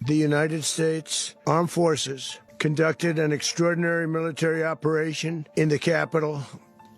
The United States Armed Forces conducted an extraordinary military operation in the capital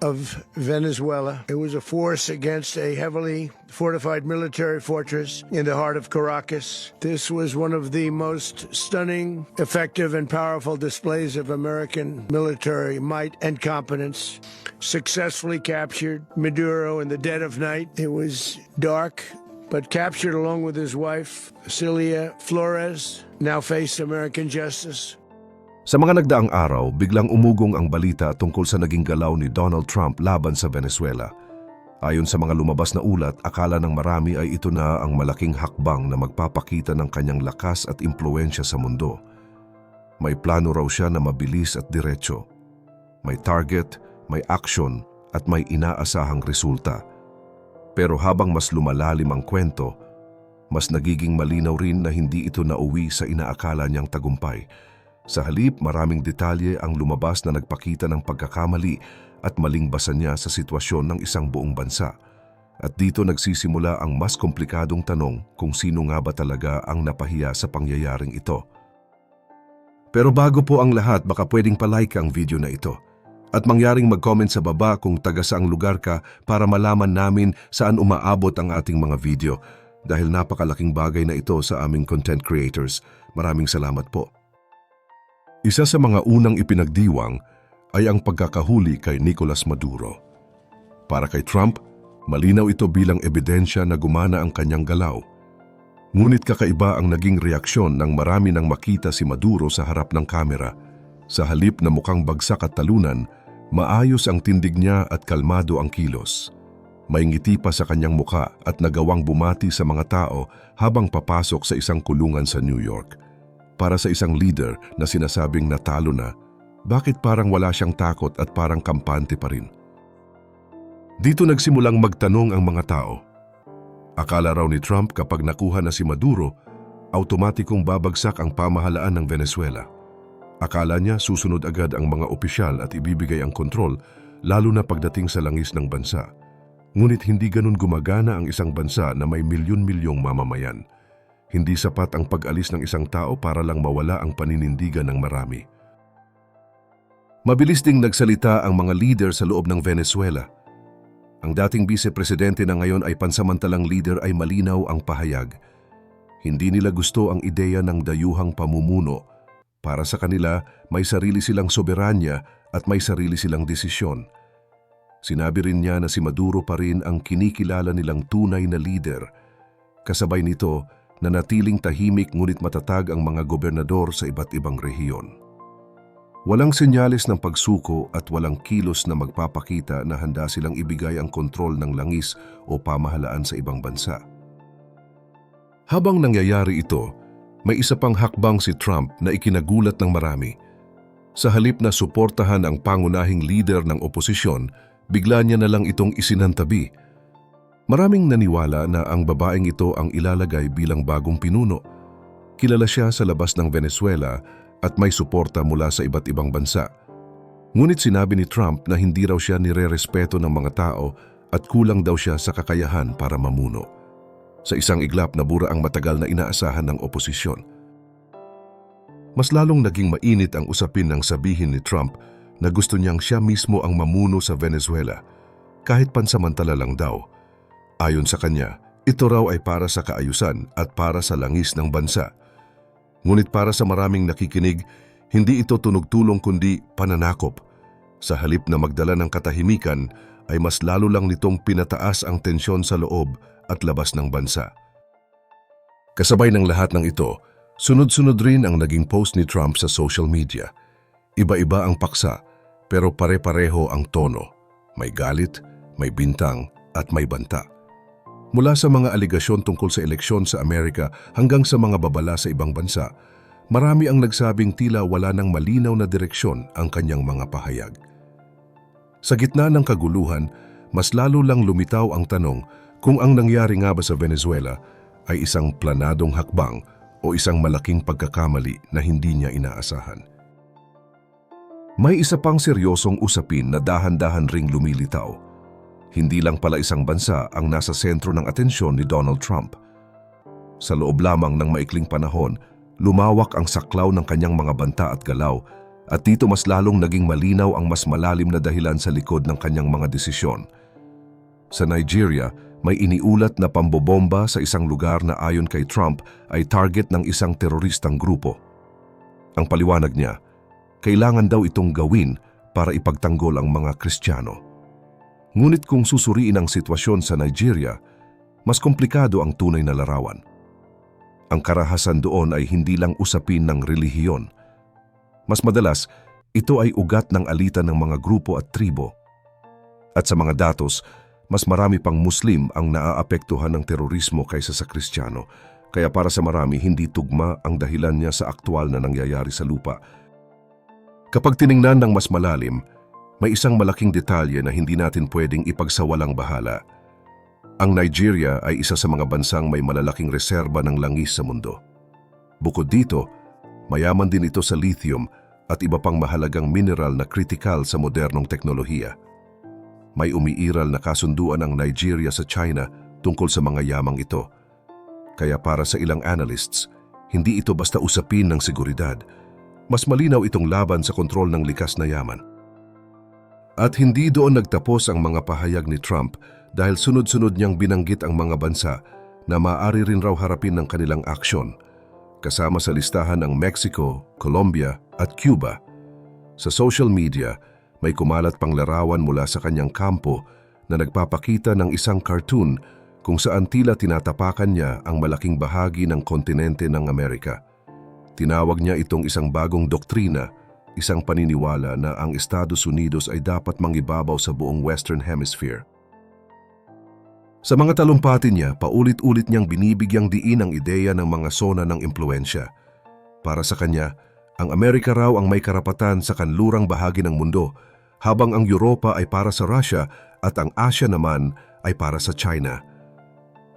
of Venezuela. It was a force against a heavily fortified military fortress in the heart of Caracas. This was one of the most stunning, effective, and powerful displays of American military might and competence. Successfully captured Maduro in the dead of night. It was dark, but captured along with his wife, Celia Flores, now faced American justice. Sa mga nagdaang araw, biglang umugong ang balita tungkol sa naging galaw ni Donald Trump laban sa Venezuela. Ayon sa mga lumabas na ulat, akala ng marami ay ito na ang malaking hakbang na magpapakita ng kanyang lakas at impluensya sa mundo. May plano raw siya na mabilis at diretso. May target, may action, at may inaasahang resulta. Pero habang mas lumalalim ang kwento, mas nagiging malinaw rin na hindi ito nauwi sa inaakala niyang tagumpay. Sa halip, maraming detalye ang lumabas na nagpakita ng pagkakamali at maling basa niya sa sitwasyon ng isang buong bansa. At dito nagsisimula ang mas komplikadong tanong kung sino nga ba talaga ang napahiya sa pangyayaring ito. Pero bago po ang lahat, baka pwedeng palike ang video na ito. At mangyaring mag-comment sa baba kung taga saang lugar ka para malaman namin saan umaabot ang ating mga video. Dahil napakalaking bagay na ito sa aming content creators. Maraming salamat po. Isa sa mga unang ipinagdiwang ay ang pagkakahuli kay Nicolas Maduro. Para kay Trump, malinaw ito bilang ebidensya na gumana ang kanyang galaw. Ngunit kakaiba ang naging reaksyon nang marami nang makita si Maduro sa harap ng kamera. Sa halip na mukhang bagsak at talunan, maayos ang tindig niya at kalmado ang kilos. May ngiti pa sa kanyang muka at nagawang bumati sa mga tao habang papasok sa isang kulungan sa New York. Para sa isang leader na sinasabing natalo na, bakit parang wala siyang takot at parang kampante pa rin? Dito nagsimulang magtanong ang mga tao. Akala raw ni Trump kapag nakuha na si Maduro, automatikong babagsak ang pamahalaan ng Venezuela. Akala niya susunod agad ang mga opisyal at ibibigay ang kontrol, lalo na pagdating sa langis ng bansa. Ngunit hindi ganun gumagana ang isang bansa na may milyon-milyong mamamayan. Hindi sapat ang pag-alis ng isang tao para lang mawala ang paninindigan ng marami. Mabilis ding nagsalita ang mga leader sa loob ng Venezuela. Ang dating vice-presidente na ngayon ay pansamantalang leader ay malinaw ang pahayag. Hindi nila gusto ang ideya ng dayuhang pamumuno. Para sa kanila, may sarili silang soberanya at may sarili silang desisyon. Sinabi rin niya na si Maduro pa rin ang kinikilala nilang tunay na leader. Kasabay nito, nanatiling tahimik ngunit matatag ang mga gobernador sa iba't ibang rehiyon. Walang senyales ng pagsuko at walang kilos na magpapakita na handa silang ibigay ang kontrol ng langis o pamahalaan sa ibang bansa. Habang nangyayari ito, may isa pang hakbang si Trump na ikinagulat ng marami. Sa halip na suportahan ang pangunahing leader ng oposisyon, bigla niya na lang itong isinantabi. Maraming naniwala na ang babaeng ito ang ilalagay bilang bagong pinuno. Kilala siya sa labas ng Venezuela at may suporta mula sa iba't ibang bansa. Ngunit sinabi ni Trump na hindi raw siya nirerespeto ng mga tao at kulang daw siya sa kakayahan para mamuno. Sa isang iglap nabura ang matagal na inaasahan ng oposisyon. Mas lalong naging mainit ang usapin nang sabihin ni Trump na gusto niyang siya mismo ang mamuno sa Venezuela, kahit pansamantala lang daw. Ayon sa kanya, ito raw ay para sa kaayusan at para sa langis ng bansa. Ngunit para sa maraming nakikinig, hindi ito tunog-tulong kundi pananakop. Sa halip na magdala ng katahimikan, ay mas lalo lang nitong pinataas ang tensyon sa loob at labas ng bansa. Kasabay ng lahat ng ito, sunod-sunod rin ang naging post ni Trump sa social media. Iba-iba ang paksa, pero pare-pareho ang tono. May galit, may bintang, at may banta. Mula sa mga aligasyon tungkol sa eleksyon sa Amerika hanggang sa mga babala sa ibang bansa, marami ang nagsabing tila wala nang malinaw na direksyon ang kanyang mga pahayag. Sa gitna ng kaguluhan, mas lalo lang lumitaw ang tanong kung ang nangyari nga ba sa Venezuela ay isang planadong hakbang o isang malaking pagkakamali na hindi niya inaasahan. May isa pang seryosong usapin na dahan-dahan ring lumilitaw. Hindi lang pala isang bansa ang nasa sentro ng atensyon ni Donald Trump. Sa loob lamang ng maikling panahon, lumawak ang saklaw ng kanyang mga banta at galaw at dito mas lalong naging malinaw ang mas malalim na dahilan sa likod ng kanyang mga desisyon. Sa Nigeria, may iniulat na pambobomba sa isang lugar na ayon kay Trump ay target ng isang teroristang grupo. Ang paliwanag niya, kailangan daw itong gawin para ipagtanggol ang mga Kristiyano. Ngunit kung susuriin ang sitwasyon sa Nigeria, mas komplikado ang tunay na larawan. Ang karahasan doon ay hindi lang usapin ng relihiyon. Mas madalas, ito ay ugat ng alitan ng mga grupo at tribo. At sa mga datos, mas marami pang Muslim ang naaapektuhan ng terorismo kaysa sa Kristiyano, kaya para sa marami hindi tugma ang dahilan niya sa aktwal na nangyayari sa lupa. Kapag tiningnan ng mas malalim, may isang malaking detalye na hindi natin pwedeng ipagsawalang bahala. Ang Nigeria ay isa sa mga bansang may malalaking reserba ng langis sa mundo. Bukod dito, mayaman din ito sa lithium at iba pang mahalagang mineral na kritikal sa modernong teknolohiya. May umiiral na kasunduan ang Nigeria sa China tungkol sa mga yamang ito. Kaya para sa ilang analysts, hindi ito basta usapin ng seguridad. Mas malinaw itong laban sa kontrol ng likas na yaman. At hindi doon nagtapos ang mga pahayag ni Trump dahil sunod-sunod niyang binanggit ang mga bansa na maaari rin raw harapin ng kanilang aksyon, kasama sa listahan ang Mexico, Colombia at Cuba. Sa social media, may kumalat pang larawan mula sa kanyang kampo na nagpapakita ng isang cartoon kung saan tila tinatapakan niya ang malaking bahagi ng kontinente ng Amerika. Tinawag niya itong isang bagong doktrina, isang paniniwala na ang Estados Unidos ay dapat mangibabaw sa buong Western Hemisphere. Sa mga talumpati niya, paulit-ulit niyang binibigyang diin ang ideya ng mga sona ng impluensya. Para sa kanya, ang Amerika raw ang may karapatan sa kanlurang bahagi ng mundo, habang ang Europa ay para sa Russia at ang Asia naman ay para sa China.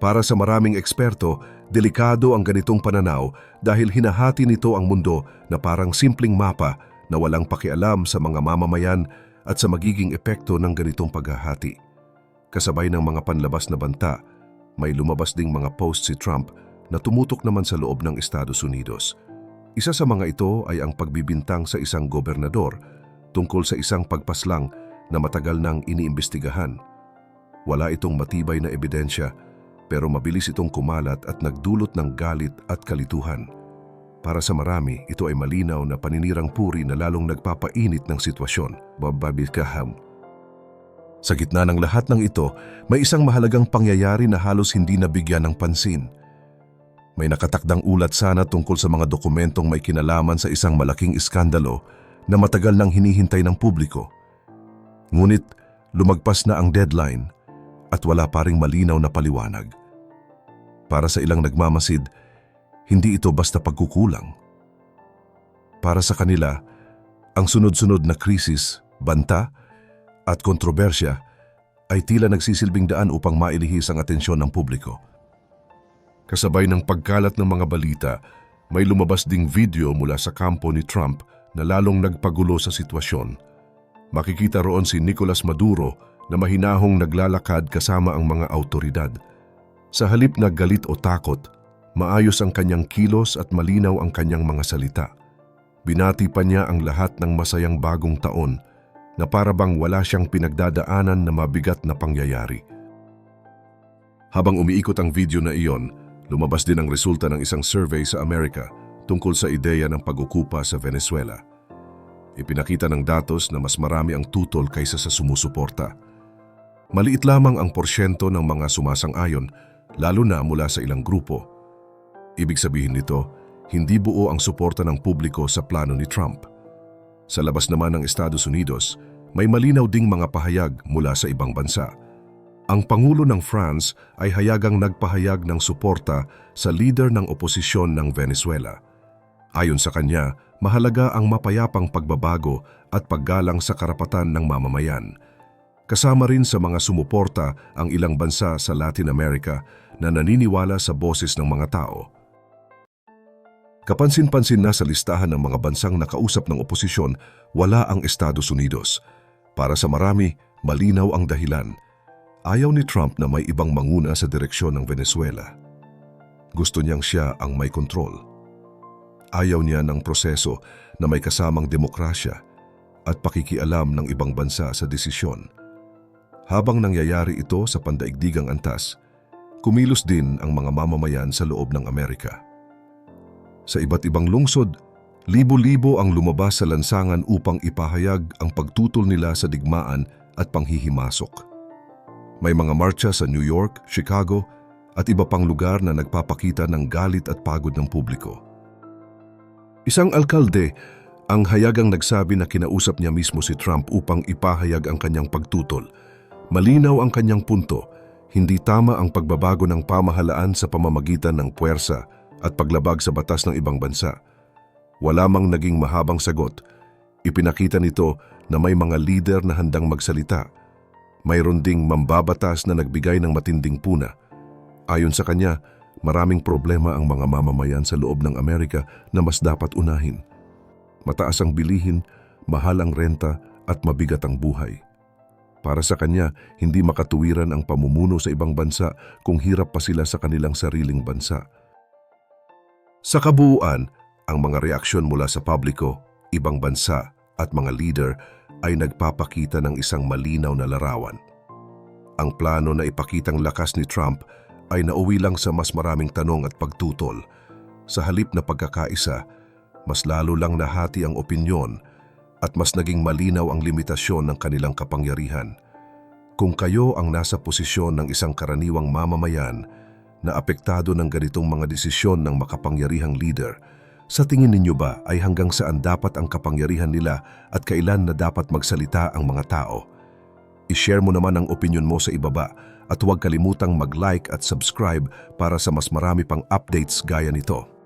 Para sa maraming eksperto, delikado ang ganitong pananaw dahil hinahati nito ang mundo na parang simpleng mapa na walang pakialam sa mga mamamayan at sa magiging epekto ng ganitong paghahati. Kasabay ng mga panlabas na banta, may lumabas ding mga post si Trump na tumutok naman sa loob ng Estados Unidos. Isa sa mga ito ay ang pagbibintang sa isang gobernador tungkol sa isang pagpaslang na matagal nang iniimbestigahan. Wala itong matibay na ebidensya, pero mabilis itong kumalat at nagdulot ng galit at kalituhan. Para sa marami, ito ay malinaw na paninirang puri na lalong nagpapainit ng sitwasyon. Bababikaham. Sa gitna ng lahat ng ito, may isang mahalagang pangyayari na halos hindi nabigyan ng pansin. May nakatakdang ulat sana tungkol sa mga dokumentong may kinalaman sa isang malaking iskandalo na matagal nang hinihintay ng publiko. Ngunit lumagpas na ang deadline at wala pa ring malinaw na paliwanag. Para sa ilang nagmamasid, hindi ito basta pagkukulang. Para sa kanila, ang sunod-sunod na krisis, banta at kontrobersya ay tila nagsisilbing daan upang mailihis ang atensyon ng publiko. Kasabay ng pagkalat ng mga balita, may lumabas ding video mula sa kampo ni Trump na lalong nagpagulo sa sitwasyon. Makikita roon si Nicolas Maduro na mahinahong naglalakad kasama ang mga autoridad. Sa halip na galit o takot, maayos ang kanyang kilos at malinaw ang kanyang mga salita. Binati pa niya ang lahat ng masayang bagong taon na para bang wala siyang pinagdadaanan na mabigat na pangyayari. Habang umiikot ang video na iyon, lumabas din ang resulta ng isang survey sa Amerika tungkol sa ideya ng pag-ukupa sa Venezuela. Ipinakita ng datos na mas marami ang tutol kaysa sa sumusuporta. Maliit lamang ang porsyento ng mga sumasang-ayon, lalo na mula sa ilang grupo. Ibig sabihin nito, hindi buo ang suporta ng publiko sa plano ni Trump. Sa labas naman ng Estados Unidos, may malinaw ding mga pahayag mula sa ibang bansa. Ang Pangulo ng France ay hayagang nagpahayag ng suporta sa leader ng oposisyon ng Venezuela. Ayon sa kanya, mahalaga ang mapayapang pagbabago at paggalang sa karapatan ng mamamayan. Kasama rin sa mga sumuporta ang ilang bansa sa Latin America na naniniwala sa boses ng mga tao. Kapansin-pansin na sa listahan ng mga bansang nakausap ng oposisyon, wala ang Estados Unidos. Para sa marami, malinaw ang dahilan. Ayaw ni Trump na may ibang manguna sa direksyon ng Venezuela. Gusto niyang siya ang may kontrol. ayaw niya ng proseso na may kasamang demokrasya at pakikialam ng ibang bansa sa desisyon. Habang nangyayari ito sa pandaigdigang antas, kumilos din ang mga mamamayan sa loob ng Amerika. Sa iba't ibang lungsod, libo-libo ang lumabas sa lansangan upang ipahayag ang pagtutol nila sa digmaan at panghihimasok. May mga marcha sa New York, Chicago at iba pang lugar na nagpapakita ng galit at pagod ng publiko. Isang alkalde ang hayagang nagsabi na kinausap niya mismo si Trump upang ipahayag ang kanyang pagtutol. Malinaw ang kanyang punto, hindi tama ang pagbabago ng pamahalaan sa pamamagitan ng puwersa at paglabag sa batas ng ibang bansa. Wala mang naging mahabang sagot. Ipinakita nito na may mga lider na handang magsalita. Mayroon ding mambabatas na nagbigay ng matinding puna. Ayon sa kanya, maraming problema ang mga mamamayan sa loob ng Amerika na mas dapat unahin. Mataas ang bilihin, mahal ang renta at mabigat ang buhay. Para sa kanya, hindi makatuwiran ang pamumuno sa ibang bansa kung hirap pa sila sa kanilang sariling bansa. Sa kabuuan, ang mga reaksyon mula sa publiko, ibang bansa at mga leader ay nagpapakita ng isang malinaw na larawan. Ang plano na ipakitang lakas ni Trump ay nauwi lang sa mas maraming tanong at pagtutol. Sa halip na pagkakaisa, mas lalo lang nahati ang opinyon at mas naging malinaw ang limitasyon ng kanilang kapangyarihan. Kung kayo ang nasa posisyon ng isang karaniwang mamamayan na apektado ng ganitong mga desisyon ng makapangyarihang leader, sa tingin ninyo ba ay hanggang saan dapat ang kapangyarihan nila at kailan na dapat magsalita ang mga tao? I-share mo naman ang opinyon mo sa ibaba at huwag kalimutang mag-like at subscribe para sa mas marami pang updates gaya nito.